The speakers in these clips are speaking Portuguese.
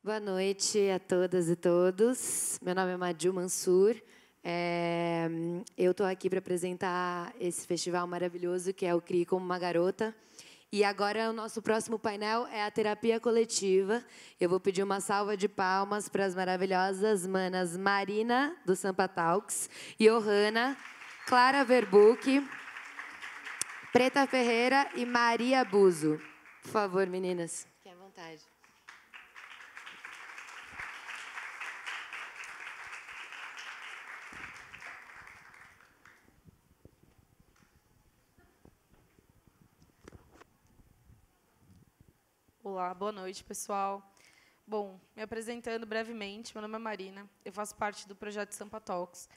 Boa noite a todas e todos. Meu nome é Maju Mansur. Eu estou aqui para apresentar esse festival maravilhoso que é o CRI como uma Garota. E agora o nosso próximo painel é a terapia coletiva. Eu vou pedir uma salva de palmas para as maravilhosas manas Marina, do Sampa Talks, Johanna, Clara Verbuck, Preta Ferreira e Maria Buzo. Por favor, meninas, fiquem à vontade. Olá, boa noite, pessoal. Bom, me apresentando brevemente, meu nome é Marina, eu faço parte do projeto Sampa Talks.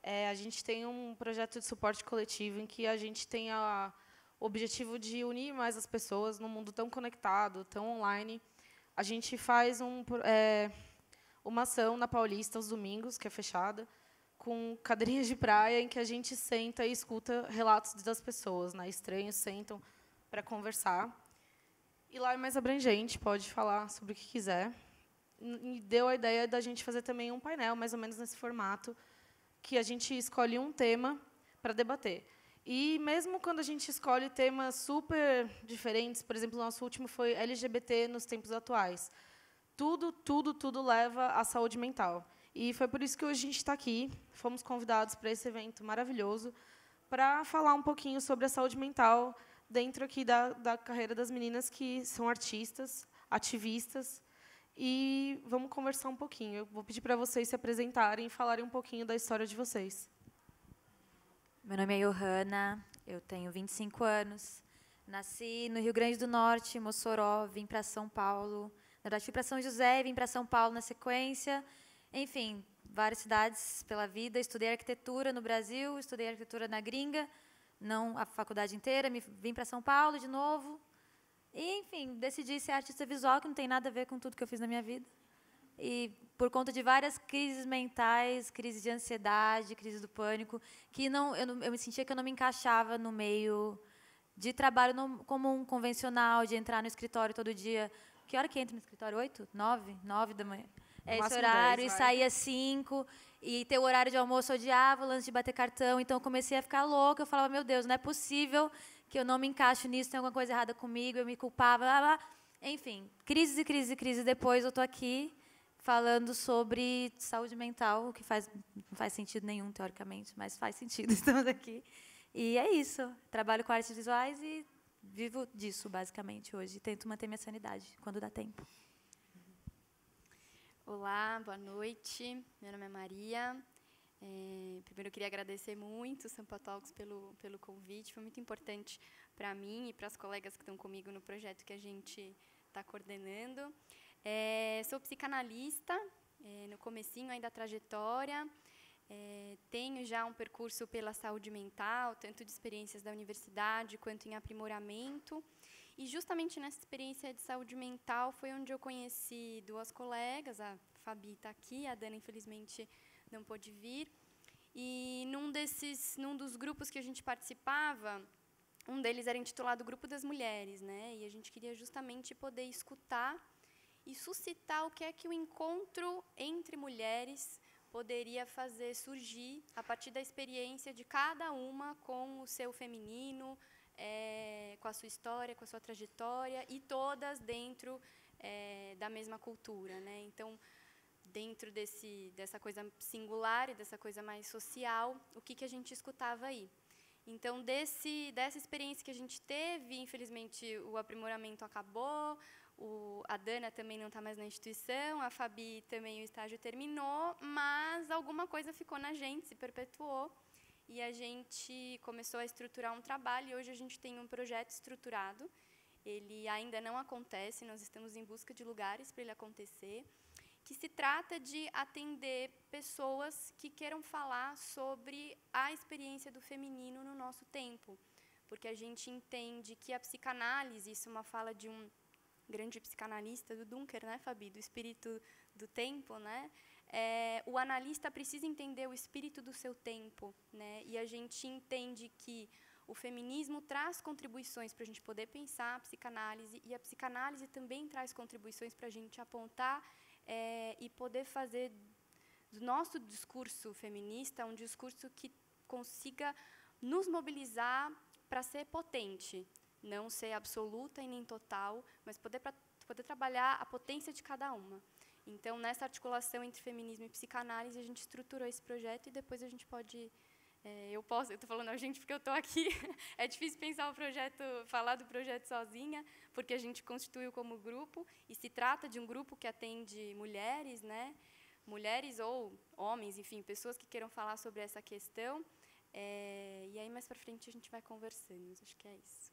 A gente tem um projeto de suporte coletivo em que a gente tem o objetivo de unir mais as pessoas num mundo tão conectado, tão online. A gente faz uma ação na Paulista, aos domingos, que é fechada, com cadeirinhas de praia, em que a gente senta e escuta relatos das pessoas, né? Estranhos sentam para conversar. E lá é mais abrangente, pode falar sobre o que quiser. E deu a ideia da gente fazer também um painel, mais ou menos nesse formato, que a gente escolhe um tema para debater. E mesmo quando a gente escolhe temas super diferentes, por exemplo, o nosso último foi LGBT nos tempos atuais. Tudo leva à saúde mental. E foi por isso que hoje a gente está aqui. Fomos convidados para esse evento maravilhoso para falar um pouquinho sobre a saúde mental dentro aqui da carreira das meninas que são artistas, ativistas, e vamos conversar um pouquinho. Eu vou pedir para vocês se apresentarem e falarem um pouquinho da história de vocês. Meu nome é Johanna, eu tenho 25 anos, nasci no Rio Grande do Norte, Mossoró, vim para São Paulo, na verdade fui para São José, vim para São Paulo na sequência, enfim, várias cidades pela vida, estudei arquitetura no Brasil, estudei arquitetura na gringa, não a faculdade inteira, vim para São Paulo de novo. E, enfim, decidi ser artista visual, que não tem nada a ver com tudo que eu fiz na minha vida. E, por conta de várias crises mentais, crise de ansiedade, crise do pânico, que eu me sentia que eu não me encaixava no meio de trabalho comum, convencional, de entrar no escritório todo dia. Que hora que entra no escritório? 8? 9? 9 da manhã. É esse horário, 10, e saía 5, e ter o horário de almoço eu odiava, o lance de bater cartão, então eu comecei a ficar louca, eu falava, meu Deus, não é possível que eu não me encaixo nisso, tem alguma coisa errada comigo, eu me culpava, blá, blá. Enfim, crises e crises e crises, depois eu estou aqui falando sobre saúde mental, o que não faz sentido nenhum, teoricamente, mas faz sentido, estamos aqui. E é isso, trabalho com artes visuais e vivo disso, basicamente, hoje, tento manter minha sanidade, quando dá tempo. Olá, boa noite. Meu nome é Maria. Primeiro, eu queria agradecer muito o Sampa Talks pelo convite. Foi muito importante para mim e para as colegas que estão comigo no projeto que a gente está coordenando. Sou psicanalista, no comecinho ainda da trajetória. Tenho já um percurso pela saúde mental, tanto de experiências da universidade quanto em aprimoramento. E justamente nessa experiência de saúde mental foi onde eu conheci duas colegas, a Fabi está aqui, a Dana infelizmente não pôde vir. E num dos grupos que a gente participava, um deles era intitulado Grupo das Mulheres, né? E a gente queria justamente poder escutar e suscitar o que é que o encontro entre mulheres poderia fazer surgir a partir da experiência de cada uma com o seu feminino, com a sua história, com a sua trajetória, e todas dentro da mesma cultura, né? Então, dentro dessa coisa singular e dessa coisa mais social, o que a gente escutava aí. Então, dessa experiência que a gente teve, infelizmente, o aprimoramento acabou, a Dana também não está mais na instituição, a Fabi também o estágio terminou, mas alguma coisa ficou na gente, se perpetuou, e a gente começou a estruturar um trabalho, e hoje a gente tem um projeto estruturado. Ele ainda não acontece, nós estamos em busca de lugares para ele acontecer, que se trata de atender pessoas que queiram falar sobre a experiência do feminino no nosso tempo, porque a gente entende que a psicanálise, isso é uma fala de um grande psicanalista, do Dunker, né, Fabi, do espírito do tempo, né? O analista precisa entender o espírito do seu tempo, né? E a gente entende que o feminismo traz contribuições para a gente poder pensar a psicanálise, e a psicanálise também traz contribuições para a gente apontar e poder fazer do nosso discurso feminista um discurso que consiga nos mobilizar para ser potente, não ser absoluta e nem total, mas poder trabalhar a potência de cada uma. Então, nessa articulação entre feminismo e psicanálise, a gente estruturou esse projeto e depois a gente pode... eu estou falando a gente porque eu estou aqui. É difícil pensar o projeto, falar do projeto sozinha, porque a gente constituiu como grupo, e se trata de um grupo que atende mulheres, né? Mulheres ou homens, enfim, pessoas que queiram falar sobre essa questão. E aí, mais para frente, a gente vai conversando. Acho que é isso.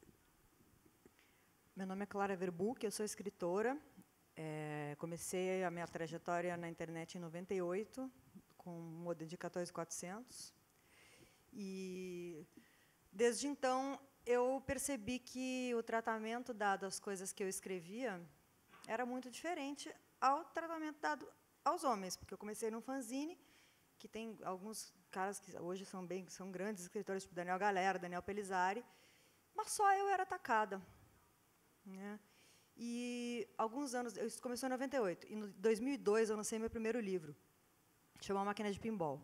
Meu nome é Clara Verbuck, eu sou escritora. Comecei a minha trajetória na internet em 98, com um modelo de 14400. E, desde então, eu percebi que o tratamento dado às coisas que eu escrevia era muito diferente ao tratamento dado aos homens, porque eu comecei num fanzine, que tem alguns caras que hoje são grandes escritores, tipo Daniel Galera, Daniel Pelizari, mas só eu era atacada, né? E alguns anos, isso começou em 98, e em 2002 eu lancei meu primeiro livro, chamado Máquina de Pinball.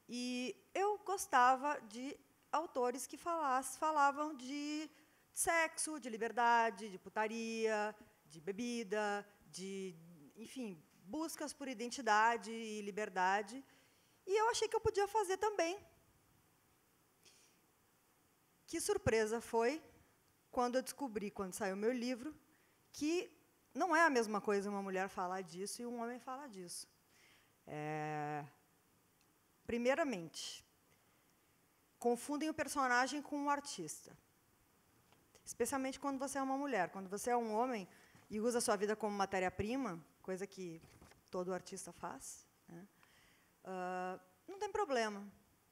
E eu gostava de autores que falavam de sexo, de liberdade, de putaria, de bebida, enfim, buscas por identidade e liberdade. E eu achei que eu podia fazer também. Que surpresa foi quando eu descobri, quando saiu o meu livro, que não é a mesma coisa uma mulher falar disso e um homem falar disso. Primeiramente, confundem o personagem com o artista. Especialmente quando você é uma mulher. Quando você é um homem e usa a sua vida como matéria-prima, coisa que todo artista faz, né? Não tem problema.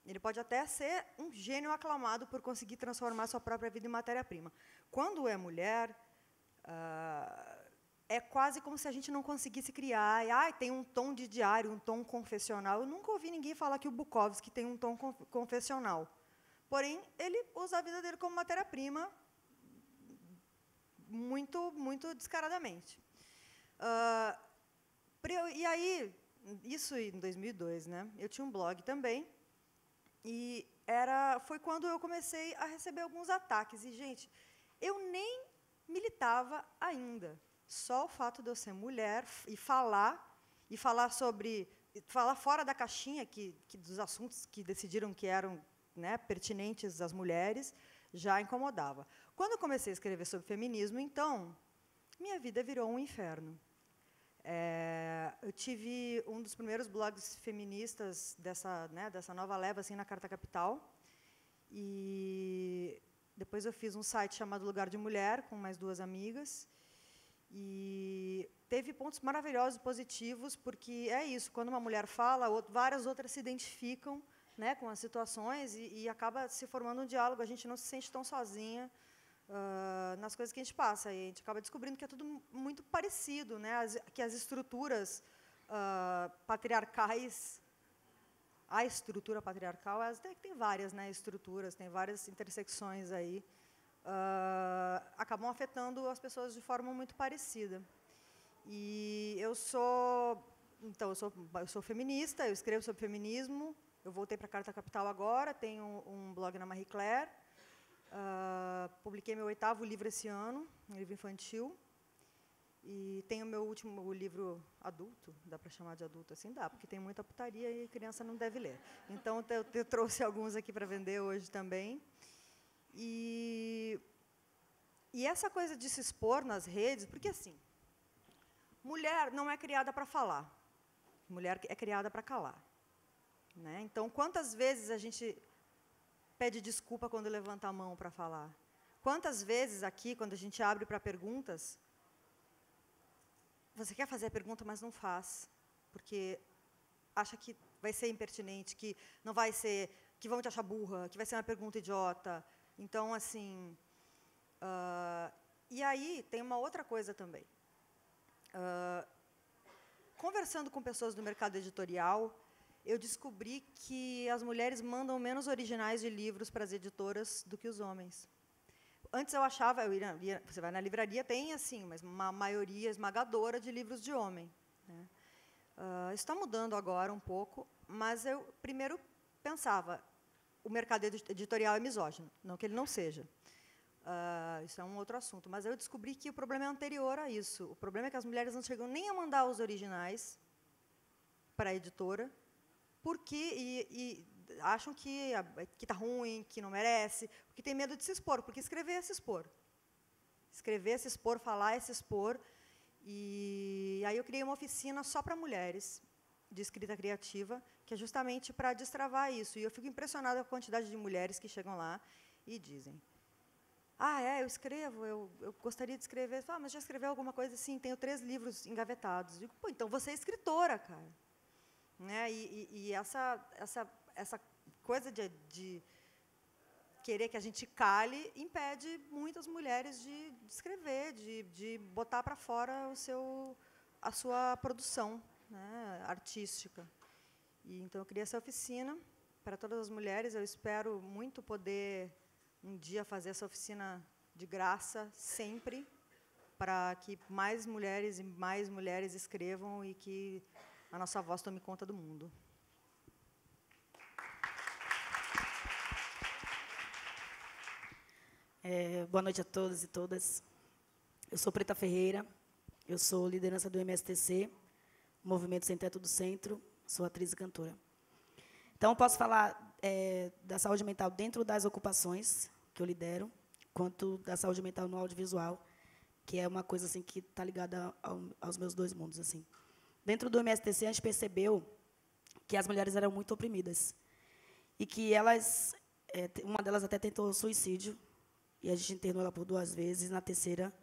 Ele pode até ser um gênio aclamado por conseguir transformar sua própria vida em matéria-prima. Quando é mulher, é quase como se a gente não conseguisse criar. Tem um tom de diário, um tom confessional. Eu nunca ouvi ninguém falar que o Bukowski tem um tom confessional. Porém, ele usa a vida dele como matéria-prima muito, muito descaradamente. E aí, isso em 2002, né? Eu tinha um blog também, e foi quando eu comecei a receber alguns ataques. E, gente, eu nem militava ainda. Só o fato de eu ser mulher e falar fora da caixinha dos assuntos que decidiram que eram, né, pertinentes às mulheres, já incomodava. Quando eu comecei a escrever sobre feminismo, então, minha vida virou um inferno. Eu tive um dos primeiros blogs feministas dessa nova leva, assim, na Carta Capital. E depois eu fiz um site chamado Lugar de Mulher, com mais 2 amigas. E teve pontos maravilhosos, positivos, porque é isso, quando uma mulher fala, várias outras se identificam, né, com as situações e acaba se formando um diálogo, a gente não se sente tão sozinha nas coisas que a gente passa, e a gente acaba descobrindo que é tudo muito parecido, né, que as estruturas patriarcais, a estrutura patriarcal, tem várias, né, estruturas, tem várias intersecções aí, acabam afetando as pessoas de forma muito parecida. E eu sou feminista, eu escrevo sobre feminismo, eu voltei para a Carta Capital agora, tenho um blog na Marie Claire, publiquei meu 8º livro esse ano, um livro infantil, e tenho meu último livro adulto, dá para chamar de adulto assim? Dá, porque tem muita putaria e criança não deve ler. Então, eu trouxe alguns aqui para vender hoje também. E essa coisa de se expor nas redes, porque, assim, mulher não é criada para falar, mulher é criada para calar, né? Então, quantas vezes a gente pede desculpa quando levanta a mão para falar? Quantas vezes aqui, quando a gente abre para perguntas, você quer fazer a pergunta, mas não faz, porque acha que vai ser impertinente, que não vai ser, que vão te achar burra, que vai ser uma pergunta idiota. Então, assim, e aí tem uma outra coisa também. Conversando com pessoas do mercado editorial, eu descobri que as mulheres mandam menos originais de livros para as editoras do que os homens. Antes eu achava, você vai na livraria, tem assim, mas uma maioria esmagadora de livros de homem, né? Isso está mudando agora um pouco, mas eu primeiro pensava, o mercado editorial é misógino, não que ele não seja. Isso é um outro assunto, mas eu descobri que o problema é anterior a isso. O problema é que as mulheres não chegam nem a mandar os originais para a editora, porque acham que está ruim, que não merece, porque tem medo de se expor, porque escrever é se expor. Escrever é se expor, falar é se expor. E aí eu criei uma oficina só para mulheres, de escrita criativa, que é justamente para destravar isso. E eu fico impressionada com a quantidade de mulheres que chegam lá e dizem: eu escrevo, eu gostaria de escrever. Mas já escreveu alguma coisa? Sim, tenho 3 livros engavetados. Eu digo, pô, então você é escritora, cara. Né? E essa coisa de querer que a gente cale impede muitas mulheres de escrever, de botar para fora a sua produção, né, artística. Então, eu criei essa oficina para todas as mulheres. Eu espero muito poder, um dia, fazer essa oficina de graça, sempre, para que mais mulheres escrevam e que a nossa voz tome conta do mundo. Boa noite a todos e todas. Eu sou Preta Ferreira, eu sou liderança do MSTC, Movimento Sem Teto do Centro, sou atriz e cantora. Então, eu posso falar da saúde mental dentro das ocupações que eu lidero, quanto da saúde mental no audiovisual, que é uma coisa assim, que está ligada aos meus 2 mundos. Assim. Dentro do MSTC, a gente percebeu que as mulheres eram muito oprimidas e que elas, uma delas até tentou suicídio, e a gente internou ela por 2 vezes, e na terceira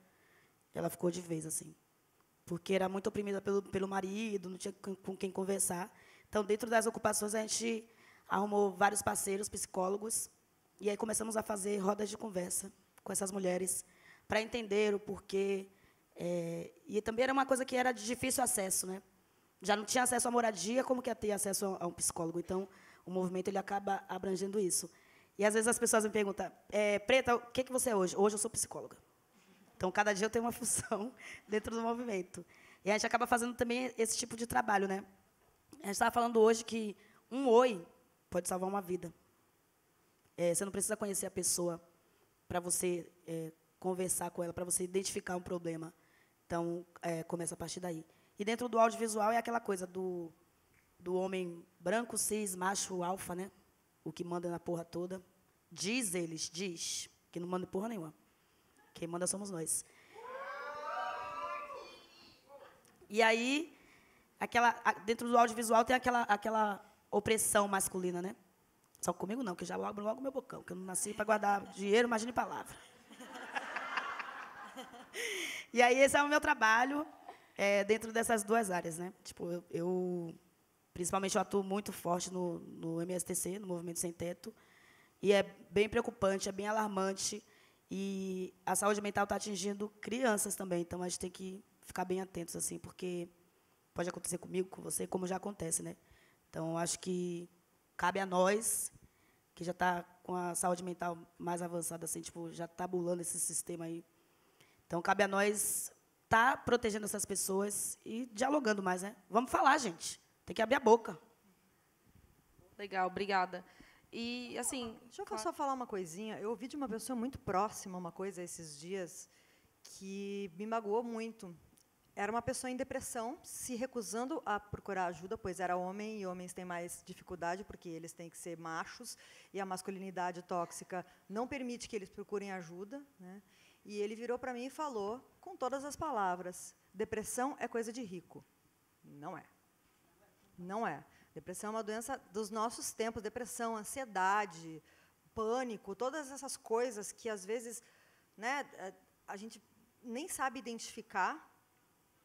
ela ficou de vez, assim, porque era muito oprimida pelo marido, não tinha com quem conversar. Então, dentro das ocupações, a gente arrumou vários parceiros, psicólogos, e aí começamos a fazer rodas de conversa com essas mulheres para entender o porquê. E também era uma coisa que era de difícil acesso, né? Já não tinha acesso à moradia, como que ia ter acesso a um psicólogo? Então, o movimento ele acaba abrangendo isso. E, às vezes, as pessoas me perguntam, Preta, o que você é hoje? Hoje eu sou psicóloga. Então, cada dia eu tenho uma função dentro do movimento. E a gente acaba fazendo também esse tipo de trabalho, né? A gente estava falando hoje que um oi pode salvar uma vida. Você não precisa conhecer a pessoa para você conversar com ela, para você identificar um problema. Então, começa a partir daí. E dentro do audiovisual é aquela coisa do homem branco, cis, macho, alfa, né? O que manda na porra toda. Diz, que não manda porra nenhuma. Quem manda somos nós. E aí, dentro do audiovisual tem aquela opressão masculina, né? Só comigo não, que já logo meu bocão, que eu não nasci para guardar dinheiro, imagine palavra. E aí, esse é o meu trabalho dentro dessas 2 áreas, né? Tipo, principalmente, eu atuo muito forte no MSTC, no Movimento Sem Teto, e é bem preocupante, é bem alarmante, e a saúde mental está atingindo crianças também, então a gente tem que ficar bem atentos, assim, porque pode acontecer comigo, com você, como já acontece, né? Então, acho que cabe a nós, que já está com a saúde mental mais avançada, assim, tipo, já está bulando esse sistema aí. Então, cabe a nós estar protegendo essas pessoas e dialogando mais, né? Vamos falar, gente. Tem que abrir a boca. Legal, obrigada. E, assim... Deixa eu só falar uma coisinha. Eu ouvi de uma pessoa muito próxima uma coisa esses dias que me magoou muito. Era uma pessoa em depressão, se recusando a procurar ajuda, pois era homem, e homens têm mais dificuldade, porque eles têm que ser machos, e a masculinidade tóxica não permite que eles procurem ajuda, né? E ele virou para mim e falou, com todas as palavras, depressão é coisa de rico. Não é. Não é. Depressão é uma doença dos nossos tempos, depressão, ansiedade, pânico, todas essas coisas que, às vezes, né, a gente nem sabe identificar.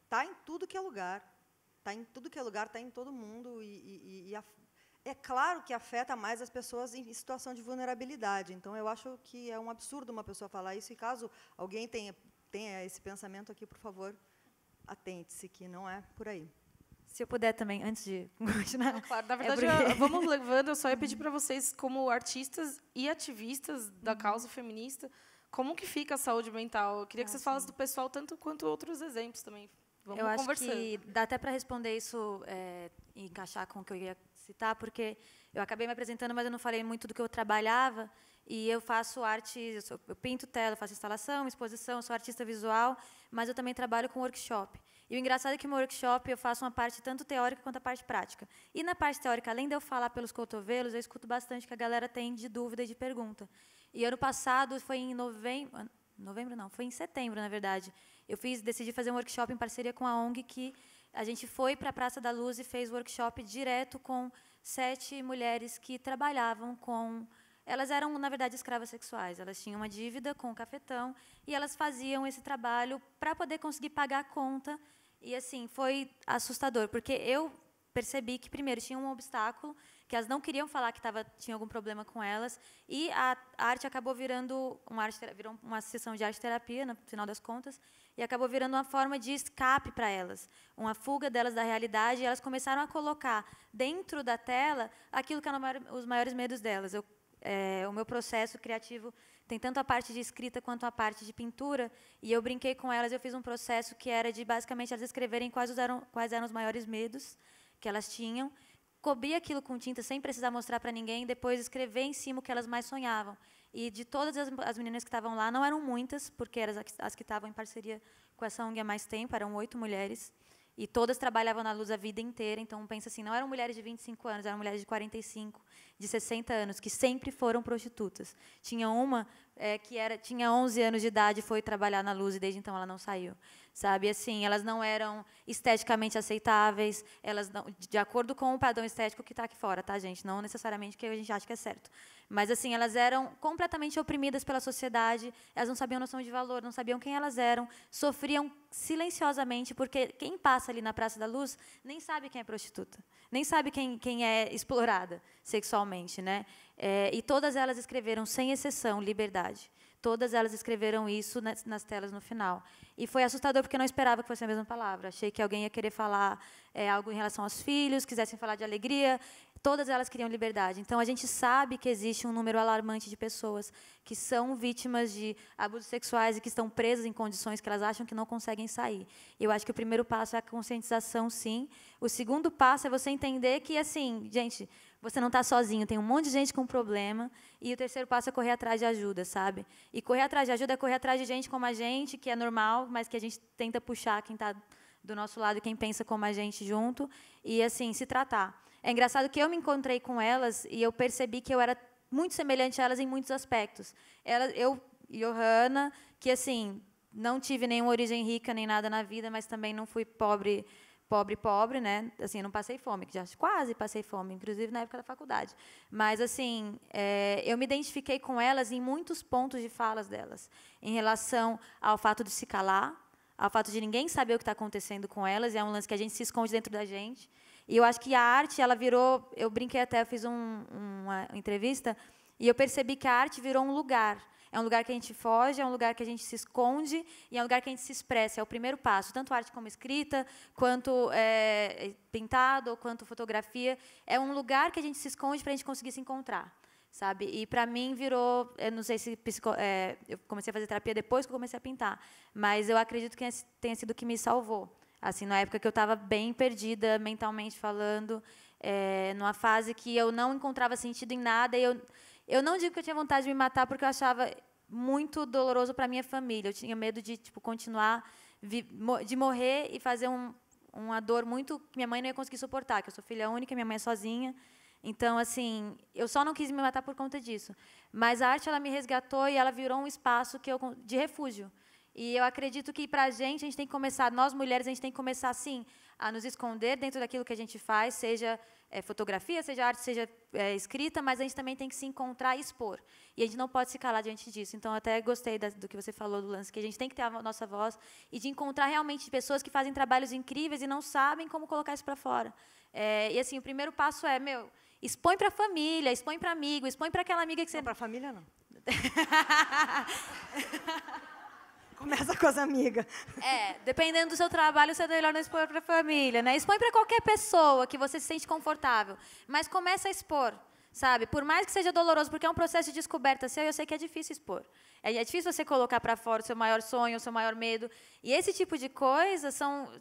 Está em tudo que é lugar. Está em tudo que é lugar, está em todo mundo. É claro que afeta mais as pessoas em situação de vulnerabilidade. Então, eu acho que é um absurdo uma pessoa falar isso. E caso alguém tenha esse pensamento aqui, por favor, atente-se, que não é por aí. Se eu puder também, antes de continuar. Não, claro, na verdade, vamos levando. Eu só ia pedir para vocês, como artistas e ativistas da causa feminista, como que fica a saúde mental? Eu queria que vocês falassem do pessoal tanto quanto outros exemplos também. Vamos eu acho conversando. que dá até para responder isso e encaixar com o que eu ia citar, porque eu acabei me apresentando, mas eu não falei muito do que eu trabalhava. E eu faço arte, eu pinto tela, faço instalação, exposição, sou artista visual, mas eu também trabalho com workshop. E o engraçado é que no meu workshop eu faço uma parte tanto teórica quanto a parte prática. E na parte teórica, além de eu falar pelos cotovelos, eu escuto bastante o que a galera tem de dúvida e de pergunta. E ano passado, foi em foi em setembro, na verdade, decidi fazer um workshop em parceria com a ONG, que a gente foi para a Praça da Luz e fez workshop direto com 7 mulheres que trabalhavam com... Elas eram, na verdade, escravas sexuais. Elas tinham uma dívida com o cafetão e elas faziam esse trabalho para poder conseguir pagar a conta. E, assim, foi assustador, porque eu percebi que, primeiro, tinha um obstáculo, que elas não queriam falar que tinha algum problema com elas, e a arte acabou virou uma sessão de arte-terapia, no final das contas, e acabou virando uma forma de escape para elas, uma fuga delas da realidade, e elas começaram a colocar dentro da tela aquilo que eram os maiores medos delas. O meu processo criativo tem tanto a parte de escrita quanto a parte de pintura, e eu brinquei com elas, eu fiz um processo que era de, basicamente, elas escreverem quais eram os maiores medos que elas tinham, cobrir aquilo com tinta sem precisar mostrar para ninguém, depois escrever em cima o que elas mais sonhavam. E de todas as meninas que estavam lá, não eram muitas, porque eram as que estavam em parceria com essa ONG há mais tempo, eram 8 mulheres, e todas trabalhavam na luz a vida inteira. Então, pensa assim, não eram mulheres de 25 anos, eram mulheres de 45, de 60 anos, que sempre foram prostitutas. Tinha uma tinha 11 anos de idade e foi trabalhar na luz, e desde então ela não saiu. Sabe, assim, elas não eram esteticamente aceitáveis, elas não, de acordo com o padrão estético que está aqui fora, tá, gente? Não necessariamente que a gente acha que é certo. Mas, assim, elas eram completamente oprimidas pela sociedade, elas não sabiam noção de valor, não sabiam quem elas eram, sofriam silenciosamente, porque quem passa ali na Praça da Luz nem sabe quem é prostituta, nem sabe quem é explorada sexualmente, né? E todas elas escreveram, sem exceção, liberdade. Todas elas escreveram isso nas telas no final. E foi assustador, porque eu não esperava que fosse a mesma palavra. Achei que alguém ia querer falar algo em relação aos filhos, quisessem falar de alegria. Todas elas queriam liberdade. Então, a gente sabe que existe um número alarmante de pessoas que são vítimas de abusos sexuais e que estão presas em condições que elas acham que não conseguem sair. Eu acho que o primeiro passo é a conscientização, sim. O segundo passo é você entender que, assim, gente, você não está sozinho, tem um monte de gente com problema. E o terceiro passo é correr atrás de ajuda, sabe? E correr atrás de ajuda é correr atrás de gente como a gente, que é normal, mas que a gente tenta puxar quem está do nosso lado, quem pensa como a gente junto, e, assim, se tratar. É engraçado que eu me encontrei com elas e eu percebi que eu era muito semelhante a elas em muitos aspectos. Eu, Johanna, que, assim, não tive nenhuma origem rica nem nada na vida, mas também não fui pobre, né? Assim, não passei fome, que já quase passei fome, inclusive na época da faculdade. Mas, assim, eu me identifiquei com elas em muitos pontos de falas delas, em relação ao fato de se calar, ao fato de ninguém saber o que está acontecendo com elas, e é um lance que a gente se esconde dentro da gente. E eu acho que a arte, ela virou... Eu brinquei até, eu fiz uma entrevista, e eu percebi que a arte virou um lugar. É um lugar que a gente foge, é um lugar que a gente se esconde, e é um lugar que a gente se expressa. É o primeiro passo, tanto arte como escrita, quanto pintado, quanto fotografia. É um lugar que a gente se esconde para a gente conseguir se encontrar, sabe? E, para mim, virou... Eu não sei se... eu comecei a fazer terapia depois que eu comecei a pintar, mas eu acredito que tenha sido o que me salvou. Assim, na época que eu estava bem perdida, mentalmente falando, numa fase que eu não encontrava sentido em nada. E eu não digo que eu tinha vontade de me matar, porque eu achava muito doloroso para a minha família. Eu tinha medo de, tipo, continuar, de morrer e fazer uma dor muito que minha mãe não ia conseguir suportar, que eu sou filha única, minha mãe é sozinha. Então, assim, eu só não quis me matar por conta disso. Mas a arte, ela me resgatou e ela virou um espaço de refúgio. E eu acredito que, para a gente tem que começar, nós mulheres, a gente tem que começar, sim, a nos esconder dentro daquilo que a gente faz, seja fotografia, seja arte, seja escrita, mas a gente também tem que se encontrar e expor. E a gente não pode se calar diante disso. Então, eu até gostei do que você falou, do lance, que a gente tem que ter a nossa voz e de encontrar realmente pessoas que fazem trabalhos incríveis e não sabem como colocar isso para fora. E, assim, o primeiro passo é, expõe para a família, expõe para amigo, expõe para aquela amiga que você... Não, para a família, não. Começa com as amigas. Dependendo do seu trabalho, você é melhor não expor para a família, né? Expõe para qualquer pessoa que você se sente confortável, mas começa a expor, sabe? Por mais que seja doloroso, porque é um processo de descoberta seu, eu sei que é difícil expor. É difícil você colocar para fora o seu maior sonho, o seu maior medo. E esse tipo de coisa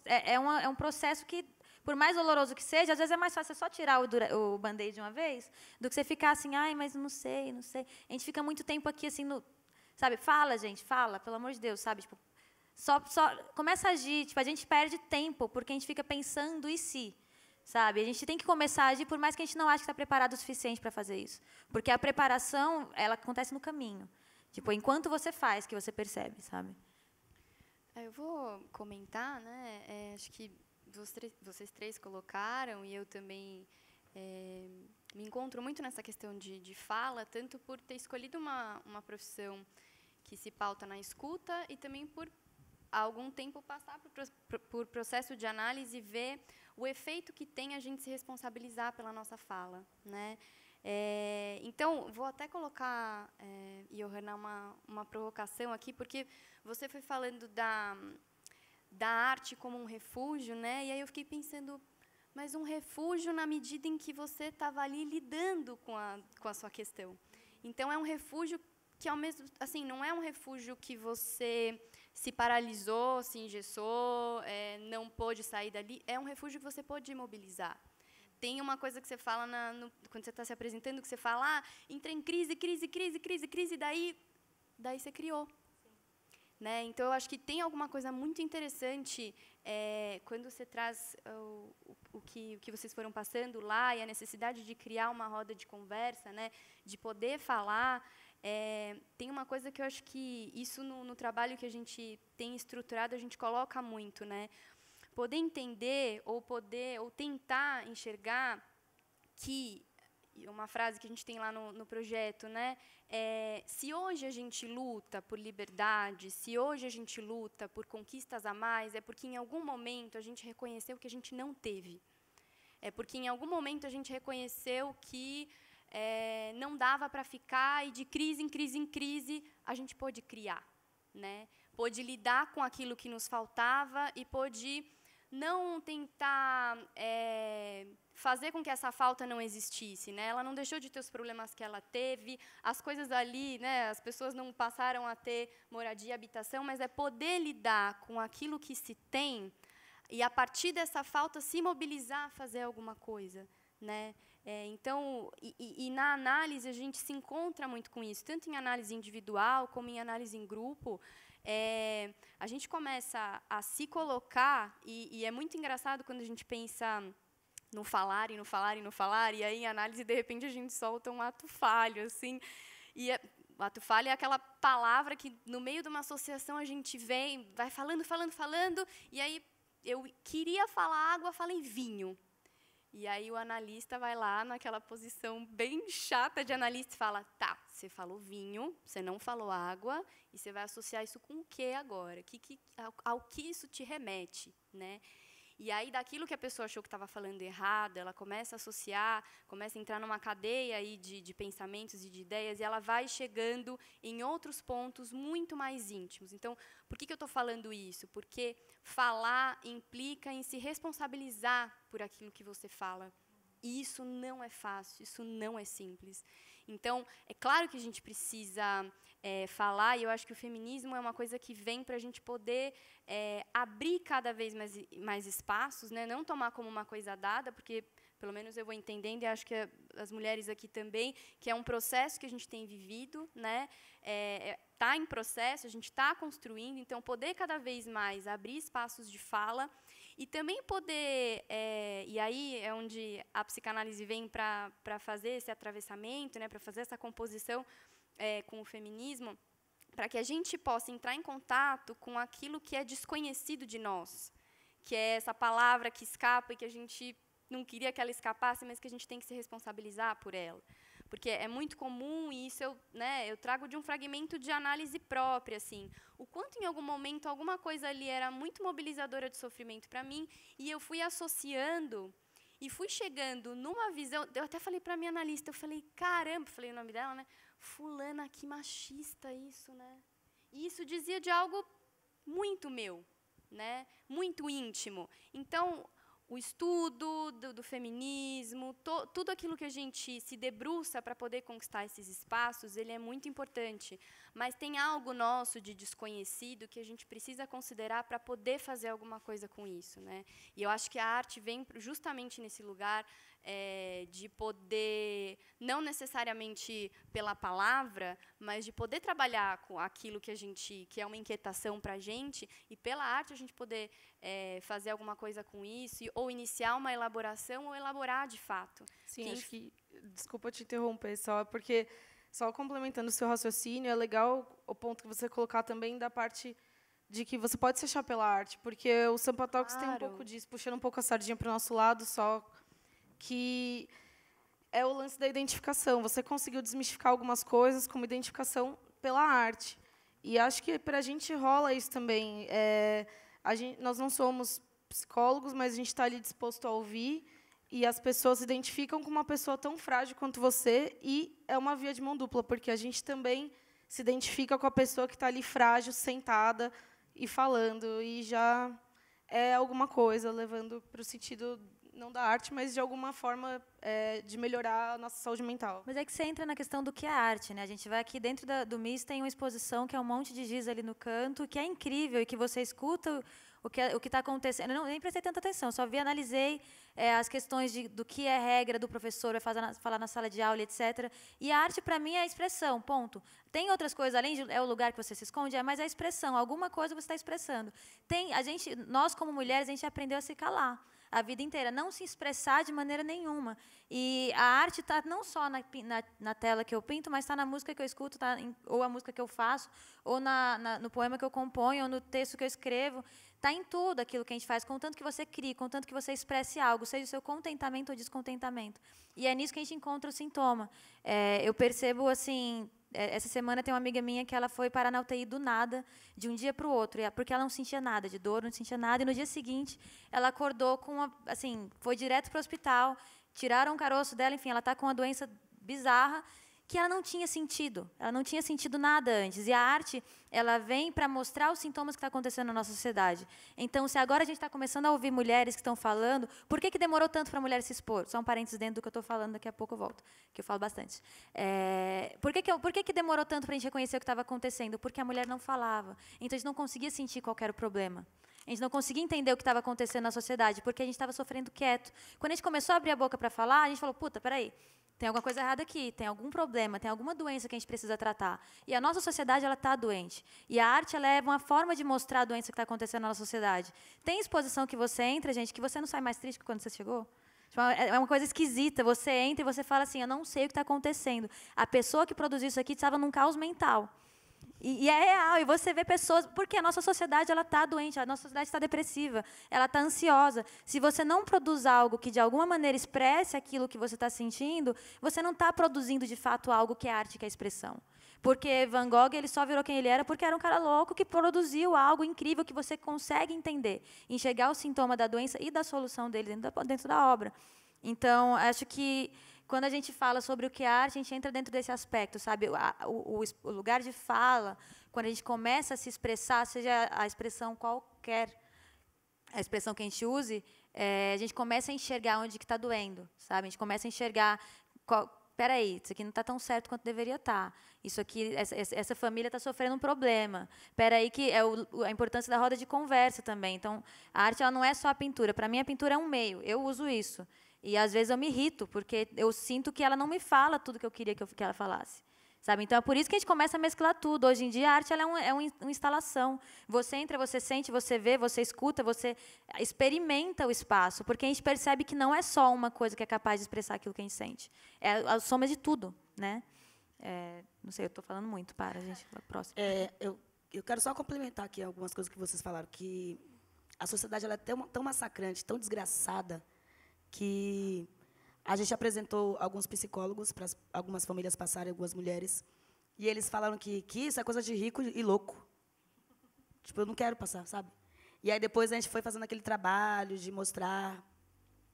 é um processo que, por mais doloroso que seja, às vezes é mais fácil só tirar o band-aid de uma vez, do que você ficar assim, ai, mas não sei. A gente fica muito tempo aqui assim, sabe? Fala, gente, fala, pelo amor de Deus, sabe? Tipo, só começa a agir. Tipo, a gente perde tempo porque a gente fica pensando em si. Sabe? A gente tem que começar a agir, por mais que a gente não ache que está preparado o suficiente para fazer isso. Porque a preparação, ela acontece no caminho. Tipo, enquanto você faz, que você percebe, sabe? Eu vou comentar, né? Acho que vocês três colocaram, e eu também me encontro muito nessa questão de fala, tanto por ter escolhido uma profissão que se pauta na escuta e também por, há algum tempo, passar por processo de análise e ver o efeito que tem a gente se responsabilizar pela nossa fala, né? Então, vou até colocar, Johanna, uma provocação aqui, porque você foi falando da arte como um refúgio, né? E aí eu fiquei pensando, mas um refúgio na medida em que você estava ali lidando com a sua questão. Então, é um refúgio que, ao mesmo, assim, não é um refúgio que você se paralisou, se engessou, não pôde sair dali. É um refúgio que você pôde imobilizar. Tem uma coisa que você fala quando você está se apresentando, que você fala, entra em crise, e daí você criou. Né? Então, eu acho que tem alguma coisa muito interessante quando você traz o que vocês foram passando lá e a necessidade de criar uma roda de conversa, né? De poder falar. Tem uma coisa que eu acho que isso no trabalho que a gente tem estruturado, a gente coloca muito, né? Poder entender ou tentar enxergar que, uma frase que a gente tem lá no projeto, né? Se hoje a gente luta por liberdade, se hoje a gente luta por conquistas a mais, é porque em algum momento a gente reconheceu que a gente não teve. É porque em algum momento a gente reconheceu que não dava para ficar e de crise em crise a gente pôde criar, né? Pôde lidar com aquilo que nos faltava e pôde não tentar fazer com que essa falta não existisse, né? Ela não deixou de ter os problemas que ela teve, as coisas ali, né? As pessoas não passaram a ter moradia e habitação, mas é poder lidar com aquilo que se tem e, a partir dessa falta, se mobilizar a fazer alguma coisa, né? Então, na análise, a gente se encontra muito com isso, tanto em análise individual como em análise em grupo. A gente começa a se colocar, e é muito engraçado quando a gente pensa no falar, e aí, em análise, de repente, a gente solta um ato falho, assim, e o ato falho é aquela palavra que, no meio de uma associação, a gente vai falando, e aí eu queria falar água, falei vinho. E aí o analista vai lá naquela posição bem chata de analista e fala, tá, você falou vinho, você não falou água, e você vai associar isso com o quê agora? Ao que isso te remete, né? E aí, daquilo que a pessoa achou que estava falando errado, ela começa a associar, começa a entrar numa cadeia aí de pensamentos e de ideias, e ela vai chegando em outros pontos muito mais íntimos. Então, por que eu estou falando isso? Porque falar implica em se responsabilizar por aquilo que você fala. E isso não é fácil, isso não é simples. Então, é claro que a gente precisa falar, e eu acho que o feminismo é uma coisa que vem para a gente poder abrir cada vez mais espaços, né? Não tomar como uma coisa dada, porque, pelo menos eu vou entendendo, e acho que as mulheres aqui também, que é um processo que a gente tem vivido, né? Está em processo, a gente está construindo, então, poder cada vez mais abrir espaços de fala e também poder, e aí é onde a psicanálise vem para fazer esse atravessamento, né, para fazer essa composição com o feminismo, para que a gente possa entrar em contato com aquilo que é desconhecido de nós, que é essa palavra que escapa e que a gente não queria que ela escapasse, mas que a gente tem que se responsabilizar por ela. Porque é muito comum, e isso eu trago de um fragmento de análise própria, assim, o quanto em algum momento alguma coisa ali era muito mobilizadora de sofrimento para mim, e eu fui associando e fui chegando numa visão. Eu até falei para a minha analista, eu falei, caramba, falei o nome dela, né? Fulana, que machista isso, né? E isso dizia de algo muito meu, né? Muito íntimo. Então, o estudo do feminismo, tudo aquilo que a gente se debruça para poder conquistar esses espaços, ele é muito importante. Mas tem algo nosso de desconhecido que a gente precisa considerar para poder fazer alguma coisa com isso, né? E eu acho que a arte vem justamente nesse lugar de poder, não necessariamente pela palavra, mas de poder trabalhar com aquilo que é uma inquietação para a gente, e pela arte a gente poder fazer alguma coisa com isso, ou iniciar uma elaboração, ou elaborar de fato. Sim, acho que, desculpa te interromper, só porque, só complementando o seu raciocínio, é legal o ponto que você colocar também da parte de que você pode se achar pela arte, porque o Sampa Talks tem um pouco disso, puxando um pouco a sardinha para o nosso lado, só que é o lance da identificação. Você conseguiu desmistificar algumas coisas como identificação pela arte. E acho que para a gente rola isso também. Nós não somos psicólogos, mas a gente está ali disposto a ouvir, e as pessoas se identificam com uma pessoa tão frágil quanto você, e é uma via de mão dupla, porque a gente também se identifica com a pessoa que está ali frágil, sentada e falando, e já é alguma coisa, levando para o sentido não da arte, mas de alguma forma de melhorar a nossa saúde mental. Mas é que você entra na questão do que é arte, né? A gente vai aqui dentro do MIS, tem uma exposição que é um monte de giz ali no canto, que é incrível, e que você escuta o que está acontecendo. Eu nem prestei tanta atenção, só vi, analisei as questões do que é regra do professor, vai falar na sala de aula, etc. E a arte, para mim, é a expressão, ponto. Tem outras coisas, além de o lugar que você se esconde, mas é a expressão, alguma coisa você está expressando. Nós, como mulheres, a gente aprendeu a se calar a vida inteira, não se expressar de maneira nenhuma. E a arte está não só na tela que eu pinto, mas está na música que eu escuto, ou a música que eu faço, ou no poema que eu componho, ou no texto que eu escrevo. Está em tudo aquilo que a gente faz, contanto que você crie, contanto que você expresse algo, seja o seu contentamento ou descontentamento. E é nisso que a gente encontra o sintoma. Eu percebo, assim, essa semana tem uma amiga minha que ela foi parar na UTI do nada, de um dia para o outro, porque ela não sentia nada de dor, não sentia nada, e no dia seguinte ela acordou foi direto para o hospital, tiraram o caroço dela, enfim, ela está com uma doença bizarra, que ela não tinha sentido nada antes. E a arte, ela vem para mostrar os sintomas que estão acontecendo na nossa sociedade. Então, se agora a gente está começando a ouvir mulheres que estão falando, por que demorou tanto para a mulher se expor? Só um parênteses dentro do que eu estou falando, daqui a pouco eu volto, que eu falo bastante. Por que demorou tanto para a gente reconhecer o que estava acontecendo? Porque a mulher não falava. Então, a gente não conseguia sentir qual era o problema. A gente não conseguia entender o que estava acontecendo na sociedade, porque a gente estava sofrendo quieto. Quando a gente começou a abrir a boca para falar, a gente falou, puta, peraí, tem alguma coisa errada aqui, tem algum problema, tem alguma doença que a gente precisa tratar. E a nossa sociedade está doente. E a arte ela é uma forma de mostrar a doença que está acontecendo na nossa sociedade. Tem exposição que você entra, gente, que você não sai mais triste que quando você chegou? É uma coisa esquisita. Você entra e você fala assim, eu não sei o que está acontecendo. A pessoa que produziu isso aqui estava num caos mental. E é real, e você vê pessoas... Porque a nossa sociedade está doente, a nossa sociedade está depressiva, ela está ansiosa. Se você não produz algo que, de alguma maneira, expresse aquilo que você está sentindo, você não está produzindo, de fato, algo que é arte, que é expressão. Porque Van Gogh ele só virou quem ele era porque era um cara louco que produziu algo incrível que você consegue entender, enxergar o sintoma da doença e da solução dele dentro da obra. Então, acho que... Quando a gente fala sobre o que é arte, a gente entra dentro desse aspecto, sabe? O lugar de fala, quando a gente começa a se expressar, seja a expressão qualquer, a expressão que a gente use, a gente começa a enxergar onde que está doendo, sabe? A gente começa a enxergar, peraí, isso aqui não está tão certo quanto deveria estar. Isso aqui, essa família está sofrendo um problema. Peraí, que é a importância da roda de conversa também. Então, a arte ela não é só a pintura. Para mim, a pintura é um meio. Eu uso isso. E, às vezes, eu me irrito, porque eu sinto que ela não me fala tudo que eu queria que ela falasse. Sabe? Então, é por isso que a gente começa a mesclar tudo. Hoje em dia, a arte ela é uma instalação. Você entra, você sente, você vê, você escuta, você experimenta o espaço, porque a gente percebe que não é só uma coisa que é capaz de expressar aquilo que a gente sente. É a soma de tudo. Né? Não sei, eu estou falando muito. Para, gente. Próximo. Eu quero só complementar aqui algumas coisas que vocês falaram, que a sociedade ela é tão massacrante, tão desgraçada, que a gente apresentou alguns psicólogos para algumas famílias passarem, algumas mulheres, e eles falaram que isso é coisa de rico e louco. Tipo, eu não quero passar, sabe? E aí depois a gente foi fazendo aquele trabalho de mostrar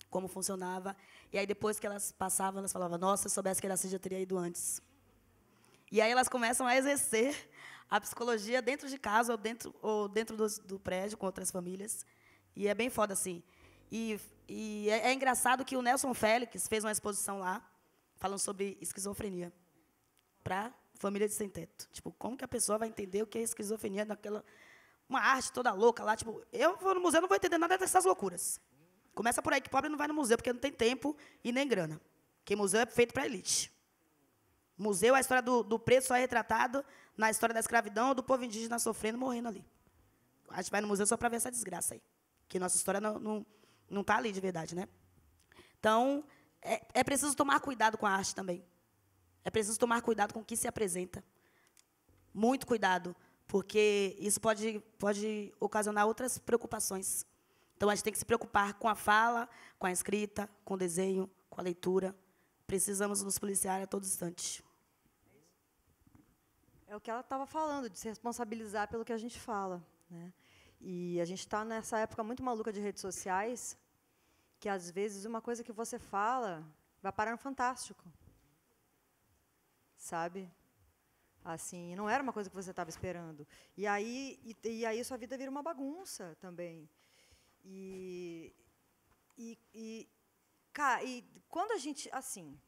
como funcionava, e aí depois que elas passavam, elas falavam, nossa, se eu soubesse que era assim, já teria ido antes. E aí elas começam a exercer a psicologia dentro de casa ou dentro do prédio com outras famílias, e é bem foda, assim. E é engraçado que o Nelson Félix fez uma exposição lá, falando sobre esquizofrenia, para família de sem teto. Tipo, como que a pessoa vai entender o que é esquizofrenia naquela... Uma arte toda louca lá. Tipo, eu vou no museu, não vou entender nada dessas loucuras. Começa por aí, que pobre não vai no museu, porque não tem tempo e nem grana. Porque museu é feito para elite. Museu, a história do preto só é retratado na história da escravidão, do povo indígena sofrendo, morrendo ali. A gente vai no museu só para ver essa desgraça aí. Que nossa história não está ali de verdade, né? Então, é preciso tomar cuidado com a arte também. É preciso tomar cuidado com o que se apresenta. Muito cuidado, porque isso pode ocasionar outras preocupações. Então, a gente tem que se preocupar com a fala, com a escrita, com o desenho, com a leitura. Precisamos nos policiar a todo instante. É o que ela estava falando, de se responsabilizar pelo que a gente fala, né? E a gente está nessa época muito maluca de redes sociais, que, às vezes, uma coisa que você fala vai parar no Fantástico. Sabe? Assim, não era uma coisa que você estava esperando. E aí sua vida vira uma bagunça também. Cara, e quando a gente, assim,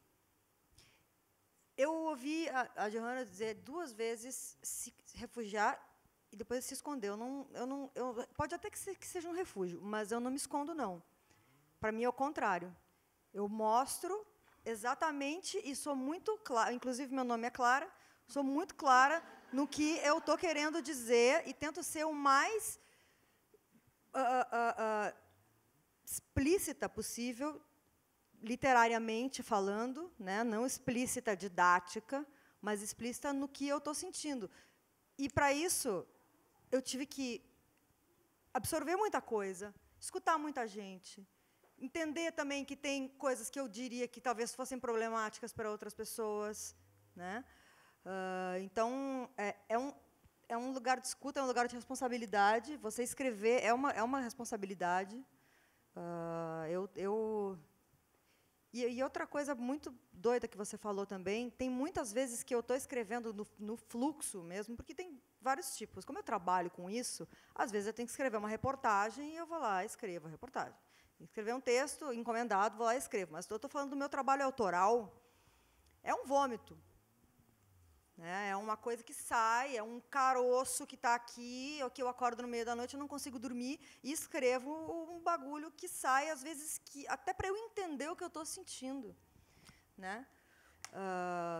eu ouvi a Johanna dizer 2 vezes se refugiar e depois se esconder. Pode até que seja um refúgio, mas eu não me escondo, não. Para mim é o contrário. Eu mostro exatamente e sou muito clara, inclusive meu nome é Clara, sou muito clara no que eu estou querendo dizer e tento ser o mais explícita possível, literariamente falando, né? Não explícita didática, mas explícita no que eu estou sentindo. E, para isso, eu tive que absorver muita coisa, escutar muita gente, entender também que tem coisas que eu diria que talvez fossem problemáticas para outras pessoas, né? Então, é um lugar de escuta, é um lugar de responsabilidade. Você escrever é uma responsabilidade. E outra coisa muito doida que você falou também, tem muitas vezes que eu estou escrevendo no fluxo mesmo, porque tem vários tipos. Como eu trabalho com isso, às vezes eu tenho que escrever uma reportagem e eu vou lá e escrevo a reportagem. Escrever um texto encomendado, vou lá e escrevo. Mas eu estou falando do meu trabalho autoral, é um vômito. Né? É uma coisa que sai, é um caroço que está aqui, ou que eu acordo no meio da noite, eu não consigo dormir, e escrevo um bagulho que sai, às vezes, até para eu entender o que eu estou sentindo. Né?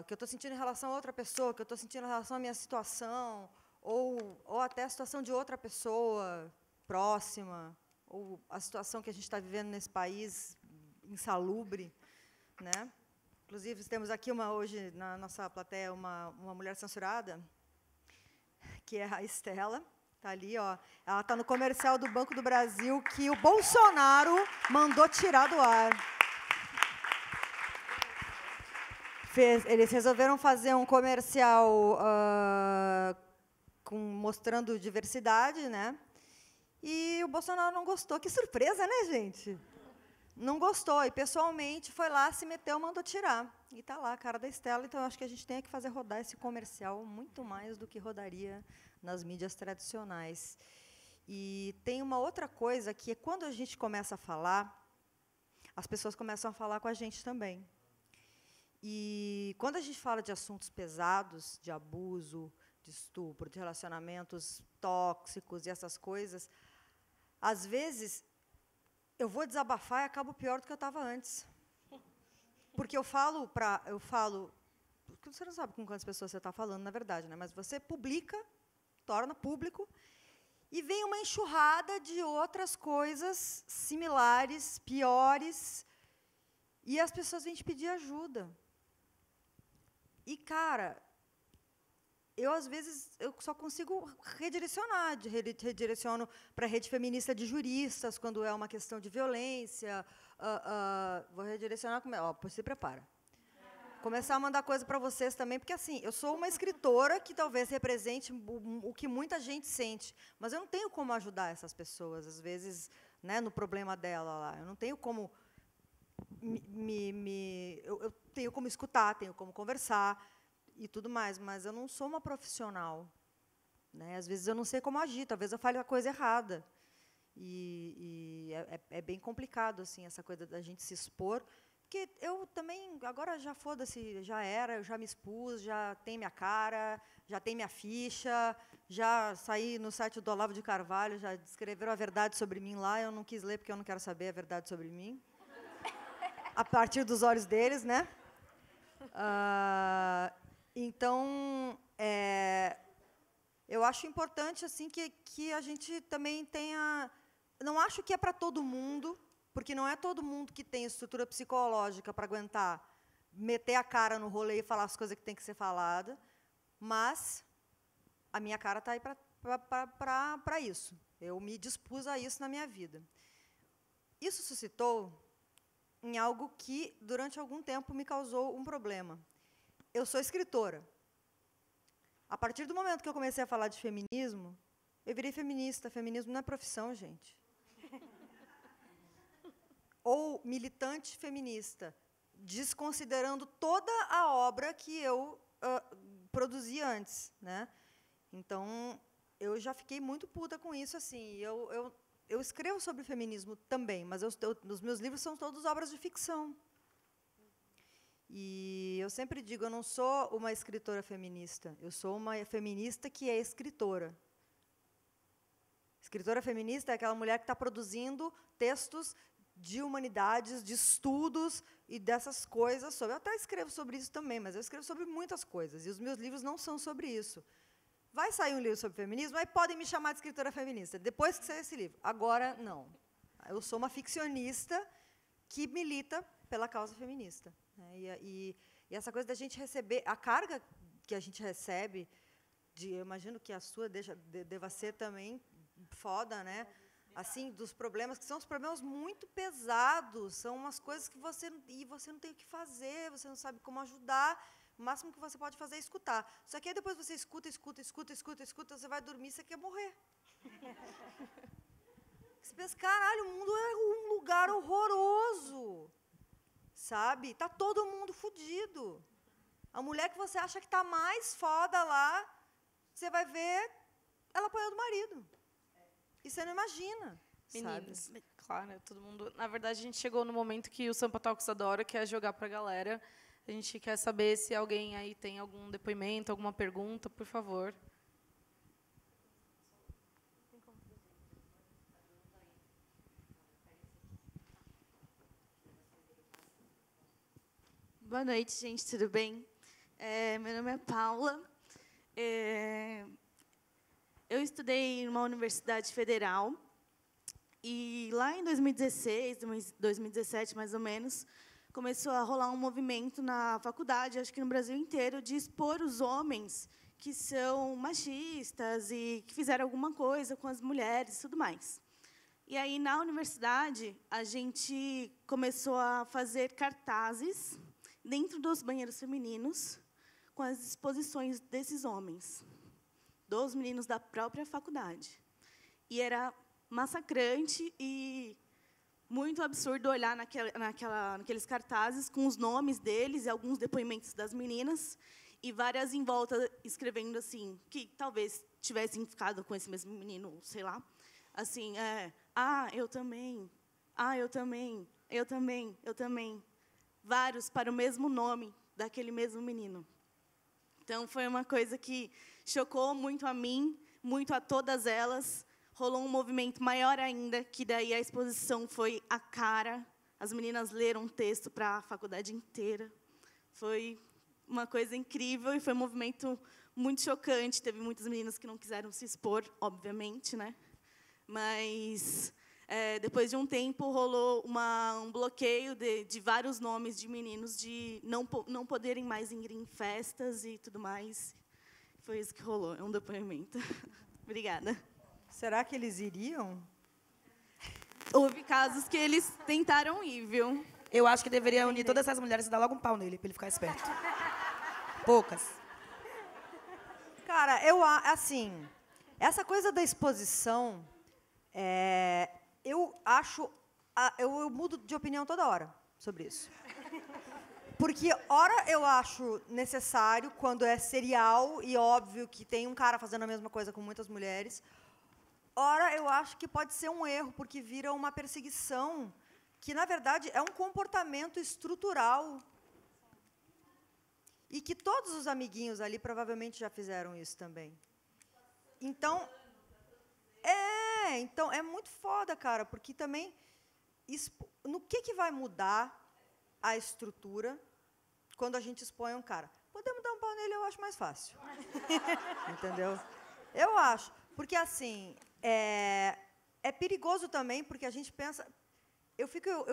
Que eu estou sentindo em relação a outra pessoa, que eu estou sentindo em relação à minha situação, ou até a situação de outra pessoa próxima, ou a situação que a gente está vivendo nesse país insalubre. Né? Inclusive, temos aqui hoje, na nossa plateia, uma mulher censurada, que é a Estela. Está ali, ó. Ela está no comercial do Banco do Brasil, que o Bolsonaro mandou tirar do ar. Eles resolveram fazer um comercial mostrando diversidade, né? E o Bolsonaro não gostou. Que surpresa, né, gente? Não gostou, e pessoalmente foi lá, se meteu, mandou tirar. E está lá a cara da Estela, então eu acho que a gente tem que fazer rodar esse comercial muito mais do que rodaria nas mídias tradicionais. E tem uma outra coisa, que é quando a gente começa a falar, as pessoas começam a falar com a gente também. E quando a gente fala de assuntos pesados, de abuso, de estupro, de relacionamentos tóxicos e essas coisas, às vezes eu vou desabafar e acabo pior do que eu estava antes. Porque eu falo, porque você não sabe com quantas pessoas você está falando, na verdade, né? Mas você publica, torna público, e vem uma enxurrada de outras coisas similares, piores, e as pessoas vêm te pedir ajuda. E, cara, às vezes, eu só consigo redirecionar. Redireciono para a rede feminista de juristas, quando é uma questão de violência. Vou redirecionar... se prepara. Começar a mandar coisa para vocês também, porque, assim, eu sou uma escritora que talvez represente o que muita gente sente, mas eu não tenho como ajudar essas pessoas, às vezes, né, no problema dela lá. Eu não tenho como... Eu tenho como escutar, tenho como conversar, e tudo mais, mas eu não sou uma profissional. Né? Às vezes eu não sei como agir, talvez eu fale a coisa errada. E é bem complicado, assim, essa coisa da gente se expor. Porque eu também, agora já foda-se, já era, eu já me expus, já tem minha cara, já tem minha ficha, já saí no site do Olavo de Carvalho, já descreveram a verdade sobre mim lá, eu não quis ler porque eu não quero saber a verdade sobre mim. A partir dos olhos deles, né? Então, eu acho importante assim que a gente também tenha... Não acho que é para todo mundo, porque não é todo mundo que tem estrutura psicológica para aguentar meter a cara no rolê e falar as coisas que tem que ser falada, mas a minha cara está aí para isso. Eu me dispus a isso na minha vida. Isso suscitou em algo que, durante algum tempo, me causou um problema. Eu sou escritora. A partir do momento que eu comecei a falar de feminismo, eu virei feminista. Feminismo não é profissão, gente. Ou militante feminista, desconsiderando toda a obra que eu produzi antes, né? Então, eu já fiquei muito puta com isso, assim. Eu escrevo sobre feminismo também, mas os meus livros são todos obras de ficção. E eu sempre digo, eu não sou uma escritora feminista, eu sou uma feminista que é escritora. Escritora feminista é aquela mulher que está produzindo textos de humanidades, de estudos e dessas coisas. Eu até escrevo sobre isso também, mas eu escrevo sobre muitas coisas, e os meus livros não são sobre isso. Vai sair um livro sobre feminismo, aí podem me chamar de escritora feminista, depois que sair esse livro. Agora, não. Eu sou uma ficcionista que milita pela causa feminista. Né? E essa coisa da gente receber, a carga que a gente recebe, eu imagino que a sua deva ser também foda, né? Assim, dos problemas, que são os problemas muito pesados, são umas coisas que você não tem o que fazer, você não sabe como ajudar, o máximo que você pode fazer é escutar. Só que aí depois você escuta, você vai dormir e você quer morrer. Você pensa, caralho, o mundo é um lugar horroroso, sabe? Tá todo mundo fudido. A mulher que você acha que tá mais foda lá, você vai ver, ela apanhou do marido. E você não imagina. Meninas, sabe? claro, né, todo mundo... Na verdade, a gente chegou no momento que o Sampa Talks adora, que é jogar para a galera. A gente quer saber se alguém aí tem algum depoimento, alguma pergunta, por favor. Boa noite, gente, tudo bem? Meu nome é Paula. Eu estudei em uma universidade federal e lá em 2016, 2017, mais ou menos, começou a rolar um movimento na faculdade, acho que no Brasil inteiro, de expor os homens que são machistas e que fizeram alguma coisa com as mulheres e tudo mais. E aí, na universidade, a gente começou a fazer cartazes dentro dos banheiros femininos com as exposições desses homens, dos meninos da própria faculdade. E era massacrante e muito absurdo olhar naqueles cartazes com os nomes deles e alguns depoimentos das meninas, e várias em volta escrevendo assim, que talvez tivessem ficado com esse mesmo menino, sei lá. Assim, eu também, eu também, eu também, eu também. Vários para o mesmo nome daquele mesmo menino. Então, foi uma coisa que chocou muito a mim, muito a todas elas. Rolou um movimento maior ainda, que daí a exposição foi a cara. As meninas leram um texto para a faculdade inteira. Foi uma coisa incrível e foi um movimento muito chocante. Teve muitas meninas que não quiseram se expor, obviamente, né? Mas, depois de um tempo, rolou um bloqueio de vários nomes de meninos de não poderem mais ir em festas e tudo mais. Foi isso que rolou, é um depoimento. Obrigada. Será que eles iriam? Houve casos que eles tentaram ir, viu? Eu acho que deveria unir todas essas mulheres e dar logo um pau nele, para ele ficar esperto. Poucas. Cara, assim, essa coisa da exposição, eu acho... Eu mudo de opinião toda hora sobre isso. Porque, ora, eu acho necessário, quando é serial, e óbvio que tem um cara fazendo a mesma coisa com muitas mulheres, ora, eu acho que pode ser um erro, porque vira uma perseguição, que, na verdade, é um comportamento estrutural. E que todos os amiguinhos ali provavelmente já fizeram isso também. Então, é muito foda, cara, porque também, no que vai mudar a estrutura quando a gente expõe um cara? Podemos dar um pau nele, eu acho mais fácil. Entendeu? Eu acho. Porque, assim, é perigoso também, porque a gente pensa... Eu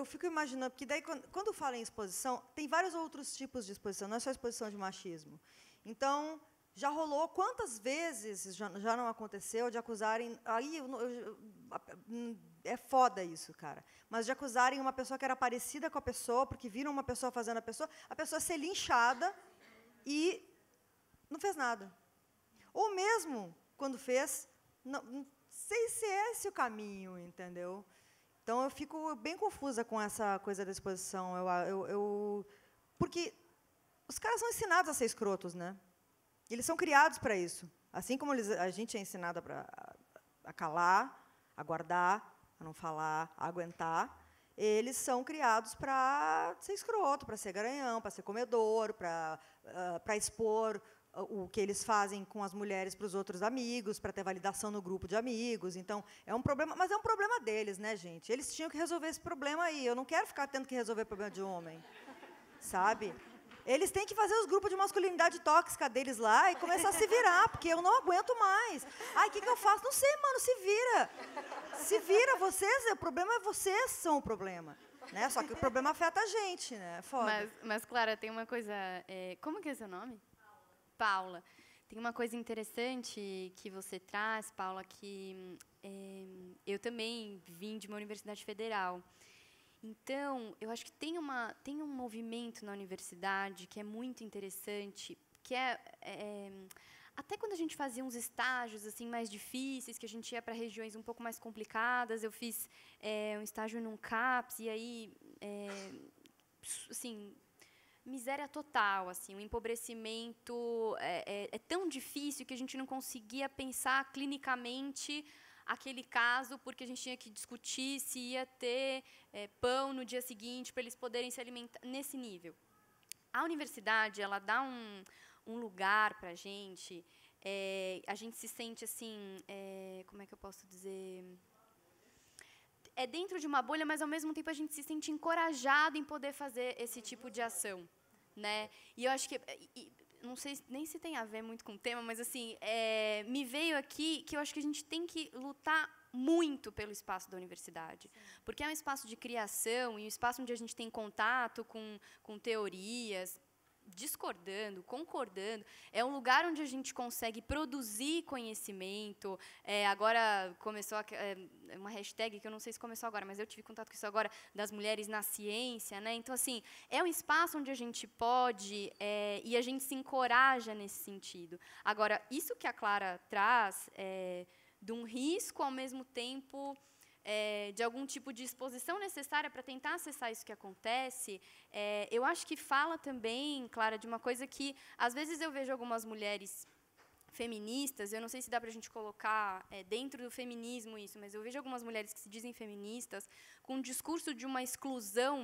fico imaginando, porque daí, quando fala em exposição, tem vários outros tipos de exposição, não é só exposição de machismo. Então, já rolou, quantas vezes já não aconteceu de acusarem... Aí, é foda isso, cara. Mas de acusarem uma pessoa que era parecida com a pessoa, porque viram uma pessoa fazendo a pessoa ser linchada e não fez nada. Ou mesmo, quando fez, não sei se é esse o caminho, entendeu? Então, eu fico bem confusa com essa coisa da exposição. Porque os caras são ensinados a ser escrotos, né? Eles são criados para isso. Assim como a gente é ensinada a calar, a guardar, a não falar, a aguentar, eles são criados para ser escroto, para ser garanhão, para ser comedor, para expor o que eles fazem com as mulheres para os outros amigos, para ter validação no grupo de amigos. Então, é um problema, mas é um problema deles, né, gente? Eles tinham que resolver esse problema aí. Eu não quero ficar tendo que resolver o problema de homem, sabe? Eles têm que fazer os grupos de masculinidade tóxica deles lá e começar a se virar, porque eu não aguento mais. Ai, o que eu faço? Não sei, mano, se vira. Se vira, vocês, o problema é vocês são o problema. Né? Só que o problema afeta a gente, né? Foda. Mas Clara, tem uma coisa... como que é seu nome? Paula, tem uma coisa interessante que você traz, Paula, que eu também vim de uma universidade federal. Então, eu acho que tem um movimento na universidade que é muito interessante, que até quando a gente fazia uns estágios assim mais difíceis, que a gente ia para regiões um pouco mais complicadas, eu fiz um estágio num CAPS, e aí, assim... miséria total, assim, o empobrecimento é tão difícil que a gente não conseguia pensar clinicamente aquele caso, porque a gente tinha que discutir se ia ter pão no dia seguinte para eles poderem se alimentar nesse nível. A universidade, ela dá um lugar para a gente se sente assim, como é que eu posso dizer... É dentro de uma bolha, mas, ao mesmo tempo, a gente se sente encorajado em poder fazer esse tipo de ação, né? E eu acho que... não sei nem se tem a ver muito com o tema, mas, assim, me veio aqui que eu acho que a gente tem que lutar muito pelo espaço da universidade. Sim. Porque é um espaço de criação e um espaço onde a gente tem contato com teorias, discordando, concordando, é um lugar onde a gente consegue produzir conhecimento. Agora começou uma hashtag que eu não sei se começou agora, mas eu tive contato com isso agora, das mulheres na ciência, né? Então, assim, é um espaço onde a gente pode e a gente se encoraja nesse sentido. Agora, isso que a Clara traz de um risco, ao mesmo tempo... de algum tipo de exposição necessária para tentar acessar isso que acontece, eu acho que fala também, Clara, de uma coisa que, às vezes, eu vejo algumas mulheres feministas, eu não sei se dá para a gente colocar dentro do feminismo isso, mas eu vejo algumas mulheres que se dizem feministas com um discurso de uma exclusão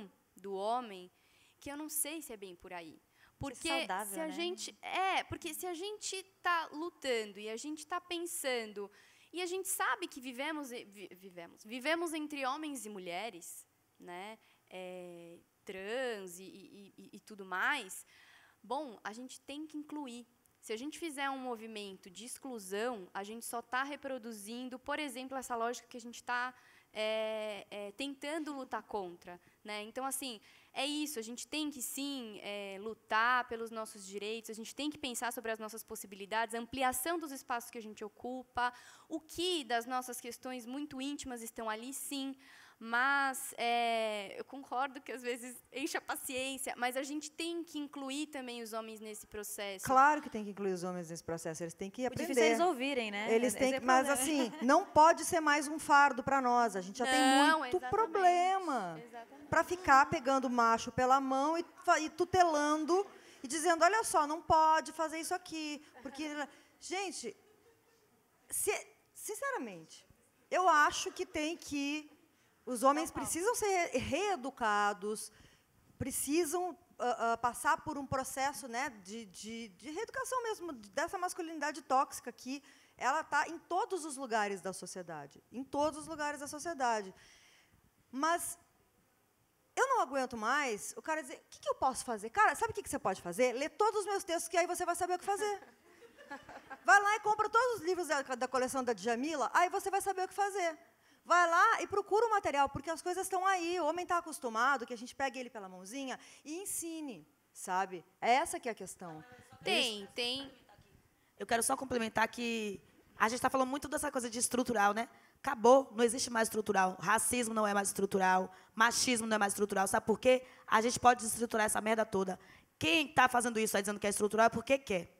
do homem, que eu não sei se é bem por aí. Porque saudável, se a né? gente porque se a gente está lutando e a gente está pensando... E a gente sabe que vivemos entre homens e mulheres, né? Trans e tudo mais. Bom, a gente tem que incluir. Se a gente fizer um movimento de exclusão, a gente só está reproduzindo, por exemplo, essa lógica que a gente está tentando lutar contra, né? Então, assim, é isso. A gente tem que, sim, lutar pelos nossos direitos, a gente tem que pensar sobre as nossas possibilidades, a ampliação dos espaços que a gente ocupa, o que das nossas questões muito íntimas estão ali, sim, mas eu concordo que, às vezes, enche a paciência, mas a gente tem que incluir também os homens nesse processo. Claro que tem que incluir os homens nesse processo, eles têm que aprender. O difícil é eles ouvirem, né? Eles têm, mas, assim, não pode ser mais um fardo para nós, a gente já tem muito problema para ficar pegando o macho pela mão e tutelando e dizendo, olha só, não pode fazer isso aqui, porque... Gente, sinceramente, eu acho que os homens precisam ser reeducados, precisam passar por um processo, né, de reeducação mesmo, dessa masculinidade tóxica que ela está em todos os lugares da sociedade, em todos os lugares da sociedade. Mas eu não aguento mais o cara dizer, o que eu posso fazer? Cara, sabe o que você pode fazer? Lê todos os meus textos, que aí você vai saber o que fazer. Vai lá e compra todos os livros da coleção da Djamila, aí você vai saber o que fazer. Vai lá e procura o material, porque as coisas estão aí. O homem está acostumado que a gente pegue ele pela mãozinha e ensine, sabe? É essa que é a questão. Tem. Eu quero só complementar que a gente está falando muito dessa coisa de estrutural, né? Acabou, não existe mais estrutural. Racismo não é mais estrutural, machismo não é mais estrutural. Sabe por quê? A gente pode desestruturar essa merda toda. Quem está fazendo isso aí dizendo que é estrutural é porque quer.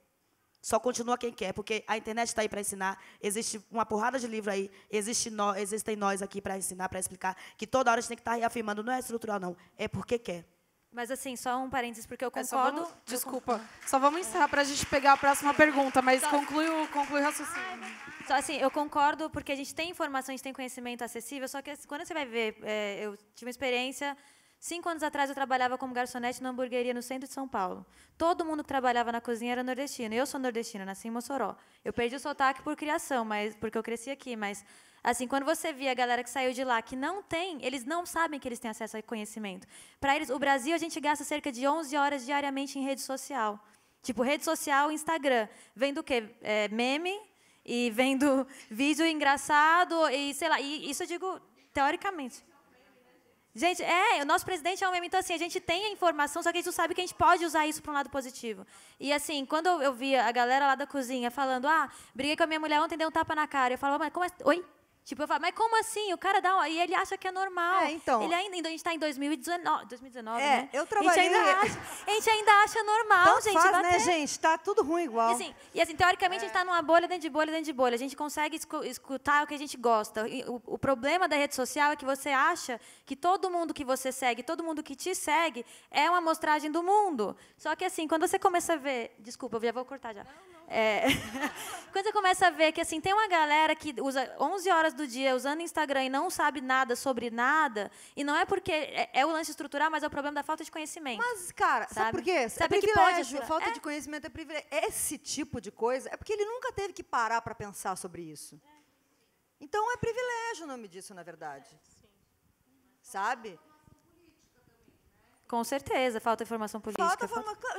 Só continua quem quer, porque a internet está aí para ensinar, existe uma porrada de livro aí, existem nós aqui para ensinar, para explicar, que toda hora a gente tem que estar reafirmando, não é estrutural, não, é porque quer. Mas, assim, só um parênteses, porque eu concordo... Desculpa, só vamos encerrar para a gente pegar a próxima pergunta, mas conclui o raciocínio. Só assim, eu concordo, porque a gente tem informação, a gente tem conhecimento acessível, só que quando você vai ver, eu tive uma experiência... 5 anos atrás, eu trabalhava como garçonete numa hamburgueria no centro de São Paulo. Todo mundo que trabalhava na cozinha era nordestino. Eu sou nordestina, nasci em Mossoró. Eu perdi o sotaque por criação, porque eu cresci aqui. Mas, assim, quando você via a galera que saiu de lá, que não tem, eles não sabem que eles têm acesso a conhecimento. Para eles, o Brasil, a gente gasta cerca de 11 horas diariamente em rede social. Tipo, rede social, Instagram. Vendo o quê? Meme e vendo vídeo engraçado e, sei lá, e isso eu digo teoricamente. Gente, o nosso presidente é um meme, então, assim, a gente tem a informação, só que a gente não sabe que a gente pode usar isso para um lado positivo. E, assim, quando eu via a galera lá da cozinha falando, briguei com a minha mulher ontem, dei um tapa na cara, eu falava, mas como assim? Oi? Tipo, eu falo, mas como assim? O cara dá e ele acha que é normal. Então. Ele ainda, a gente está em 2019, né? Eu trabalhei... A gente ainda acha normal, Tanto gente. faz, né, gente? Tá tudo ruim igual. E assim, teoricamente, a gente está numa bolha dentro de bolha dentro de bolha. A gente consegue escutar o que a gente gosta. E o problema da rede social é que você acha que todo mundo que você segue, todo mundo que te segue, é uma amostragem do mundo. Só que, assim, quando você começa a ver... Desculpa, eu já vou cortar já. Quando você começa a ver que, assim, tem uma galera que usa 11 horas do dia usando Instagram e não sabe nada sobre nada, e não é porque é o lance estrutural, mas é o problema da falta de conhecimento. Mas, cara, sabe por quê? Sabe que pode, a falta de conhecimento é privilégio. Esse tipo de coisa é porque ele nunca teve que parar para pensar sobre isso. Então, é privilégio o nome disso, na verdade. Sim. Sabe? Com certeza, falta informação política.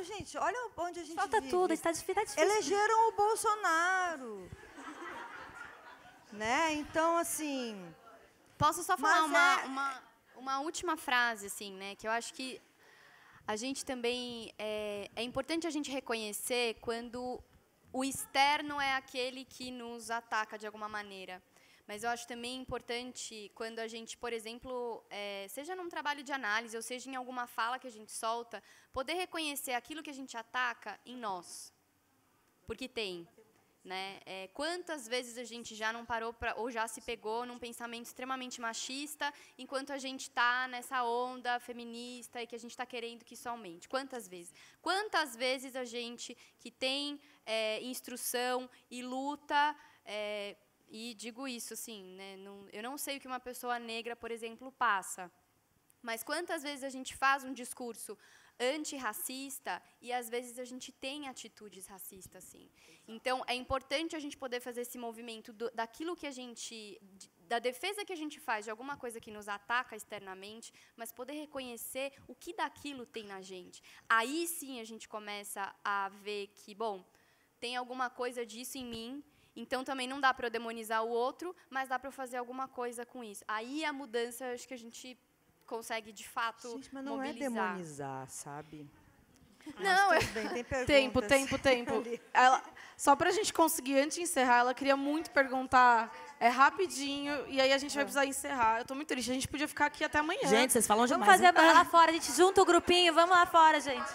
Gente, olha onde a gente falta vive. Tudo, está difícil. Elegeram o Bolsonaro. Né? Então, assim... Posso só falar uma última frase, assim, né? Que eu acho que a gente também... É importante a gente reconhecer quando o externo é aquele que nos ataca de alguma maneira. Mas eu acho também importante, quando a gente, por exemplo, seja num trabalho de análise, ou seja em alguma fala que a gente solta, poder reconhecer aquilo que a gente ataca em nós. Porque tem. Né? Quantas vezes a gente já não parou ou já se pegou num pensamento extremamente machista, enquanto a gente está nessa onda feminista e que a gente está querendo que isso aumente? Quantas vezes? Quantas vezes a gente que tem instrução e luta... E digo isso, assim, né, eu não sei o que uma pessoa negra, por exemplo, passa, mas quantas vezes a gente faz um discurso antirracista e, às vezes, a gente tem atitudes racistas, sim. Então, é importante a gente poder fazer esse movimento daquilo que a gente... da defesa que a gente faz de alguma coisa que nos ataca externamente, mas poder reconhecer o que daquilo tem na gente. Aí, sim, a gente começa a ver que, bom, tem alguma coisa disso em mim. Então, também não dá para eu demonizar o outro, mas dá para eu fazer alguma coisa com isso. Aí, a mudança, acho que a gente consegue, de fato, mobilizar. Mas não é demonizar, sabe? Não, tem Tempo. Só para a gente conseguir, antes de encerrar, ela queria muito perguntar rapidinho, e aí a gente vai precisar encerrar. Eu estou muito triste, a gente podia ficar aqui até amanhã. Gente, vocês falam Vamos demais. fazer lá fora, a gente junta o grupinho, vamos lá fora, gente.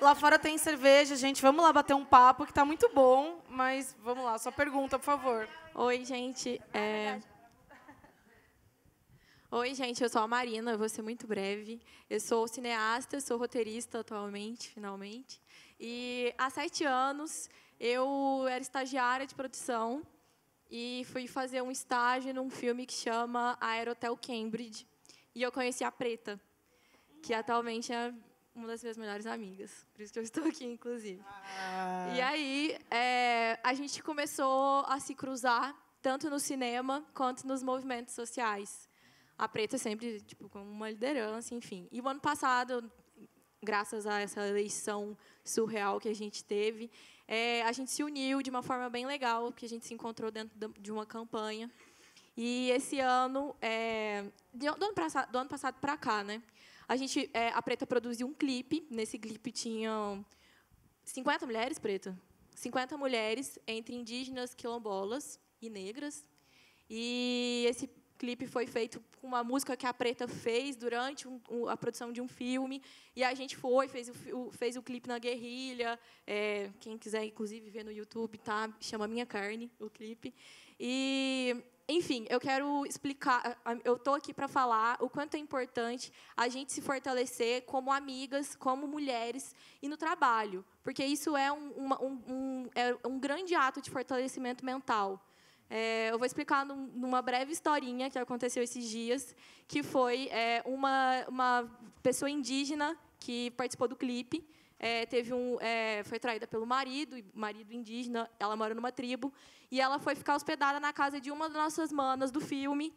Lá fora tem cerveja, gente. Vamos lá bater um papo, que tá muito bom. Mas vamos lá, sua pergunta, por favor. Oi, gente. Oi, gente. Eu sou a Marina, eu vou ser muito breve. Eu sou cineasta, sou roteirista atualmente, finalmente. E há 7 anos eu era estagiária de produção e fui fazer um estágio num filme que chama Aerotel Cambridge. E eu conheci a Preta, que atualmente é uma das minhas melhores amigas. Por isso que eu estou aqui, inclusive. E aí, a gente começou a se cruzar, tanto no cinema quanto nos movimentos sociais. A Preta sempre com uma liderança, enfim. E o ano passado, graças a essa eleição surreal que a gente teve, a gente se uniu de uma forma bem legal, porque a gente se encontrou dentro de uma campanha. E esse ano, do ano passado para cá, né, a Preta produziu um clipe. Nesse clipe tinham 50 mulheres, Preta? 50 mulheres, entre indígenas, quilombolas e negras. E esse clipe foi feito com uma música que a Preta fez durante a produção de um filme. E a gente fez o clipe na guerrilha. Quem quiser, inclusive, ver no YouTube, tá? Chama Minha Carne, o clipe. E, enfim, eu quero explicar, eu estou aqui para falar o quanto é importante a gente se fortalecer como amigas, como mulheres e no trabalho. Porque isso é um grande ato de fortalecimento mental. Eu vou explicar numa breve historinha que aconteceu esses dias, que foi uma pessoa indígena que participou do clipe, foi traída pelo marido indígena, ela mora numa tribo, e ela foi ficar hospedada na casa de uma das nossas manas do filme,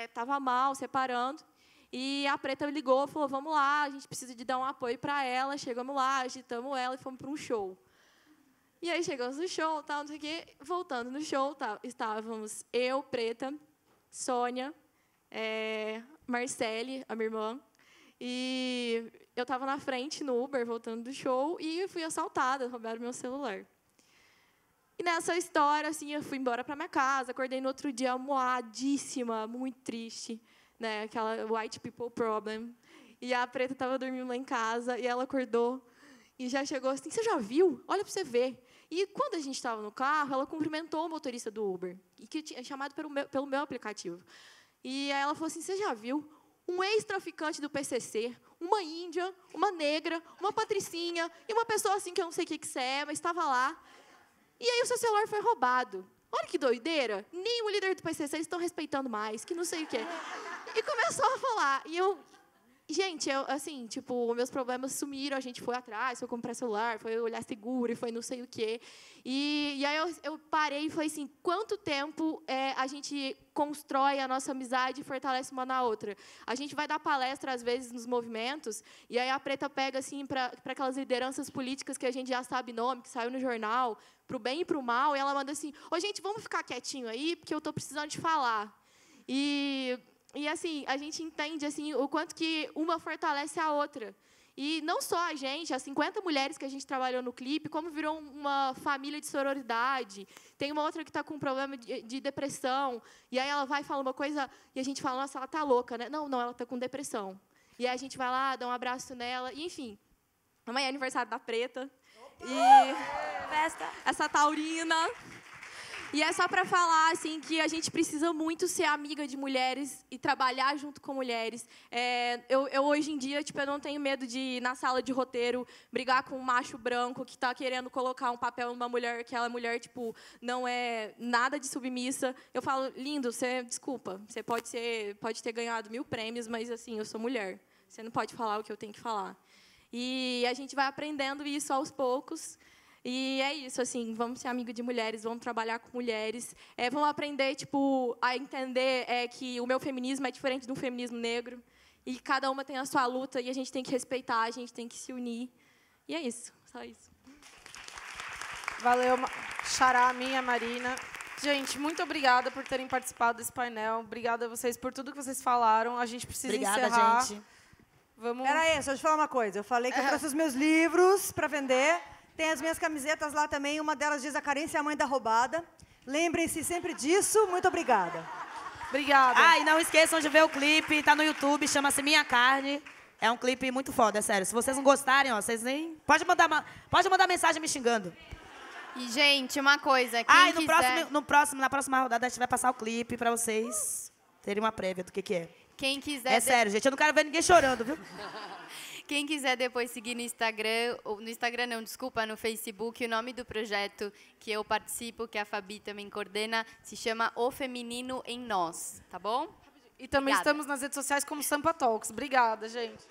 estava mal, separando, e a Preta ligou, falou, vamos lá, a gente precisa de dar um apoio para ela. Chegamos lá, agitamos ela e fomos para um show. E aí chegamos no show, tal, não sei o quê. Voltando no show, estávamos eu, Preta, Sônia, Marcele, a minha irmã, e eu estava na frente no Uber, voltando do show, e fui assaltada, roubaram meu celular. E nessa história, assim, eu fui embora para minha casa, acordei no outro dia amuadíssima, muito triste, né, aquela white people problem. E a Preta estava dormindo lá em casa, e ela acordou e já chegou assim, você já viu? Olha para você ver. E quando a gente estava no carro, ela cumprimentou o motorista do Uber, que tinha chamado pelo meu aplicativo. E aí ela falou assim, você já viu? Um ex-traficante do PCC, uma índia, uma negra, uma patricinha, e uma pessoa assim que eu não sei o que você é, mas estava lá. E aí o seu celular foi roubado. Olha que doideira. Nem o líder do PCC eles estão respeitando mais, que não sei o quê. E começou a falar. E eu... Gente, assim, meus problemas sumiram, a gente foi atrás, foi comprar celular, foi olhar seguro, e foi não sei o quê. E aí eu parei e falei assim, quanto tempo a gente constrói a nossa amizade e fortalece uma na outra? A gente vai dar palestra, às vezes, nos movimentos, e aí a Preta pega, assim, para aquelas lideranças políticas que a gente já sabe nome, que saiu no jornal, para o bem e para o mal, e ela manda assim, gente, vamos ficar quietinho aí, porque eu estou precisando de falar. E, assim, a gente entende assim, o quanto que uma fortalece a outra. E não só a gente, as 50 mulheres que a gente trabalhou no clipe, como virou uma família de sororidade. Tem uma outra que está com um problema de depressão. E aí ela vai e fala uma coisa, e a gente fala, nossa, ela está louca, né? Não, ela está com depressão. E aí a gente vai lá, dá um abraço nela. E, enfim, amanhã é aniversário da Preta. E festa. Essa taurina... E é só para falar assim, que a gente precisa muito ser amiga de mulheres e trabalhar junto com mulheres. Eu hoje em dia, eu não tenho medo de ir na sala de roteiro, brigar com um macho branco que está querendo colocar um papel numa mulher, aquela mulher não é nada de submissa. Eu falo, lindo, desculpa, você pode ter ganhado 1000 prêmios, mas assim, eu sou mulher. Você não pode falar o que eu tenho que falar. E a gente vai aprendendo isso aos poucos. E é isso, assim, vamos ser amiga de mulheres, vamos trabalhar com mulheres, vamos aprender, a entender que o meu feminismo é diferente do feminismo negro, e cada uma tem a sua luta, e a gente tem que respeitar, a gente tem que se unir. E é isso, só isso. Valeu, Xará, minha, Marina. Gente, muito obrigada por terem participado desse painel, obrigada a vocês por tudo que vocês falaram, a gente precisa encerrar. Obrigada, gente. Vamos... Peraí, só deixa eu falar uma coisa, eu falei que eu trouxe os meus livros para vender. Tem as minhas camisetas lá também, uma delas diz a carência é a mãe da roubada. Lembrem-se sempre disso, muito obrigada. Obrigada. E não esqueçam de ver o clipe, tá no YouTube, chama-se Minha Carne. É um clipe muito foda, é sério. Se vocês não gostarem, vocês nem... Pode mandar mensagem me xingando. E, gente, uma coisa, na próxima rodada a gente vai passar o clipe pra vocês terem uma prévia do que é. Quem quiser... É sério, gente, eu não quero ver ninguém chorando, viu? Quem quiser depois seguir no Instagram, ou no Instagram não, desculpa, no Facebook, o nome do projeto que eu participo, que a Fabi também coordena, se chama O Feminino em Nós, tá bom? E também Obrigada. estamos nas redes sociais como Sampa Talks. Obrigada, gente.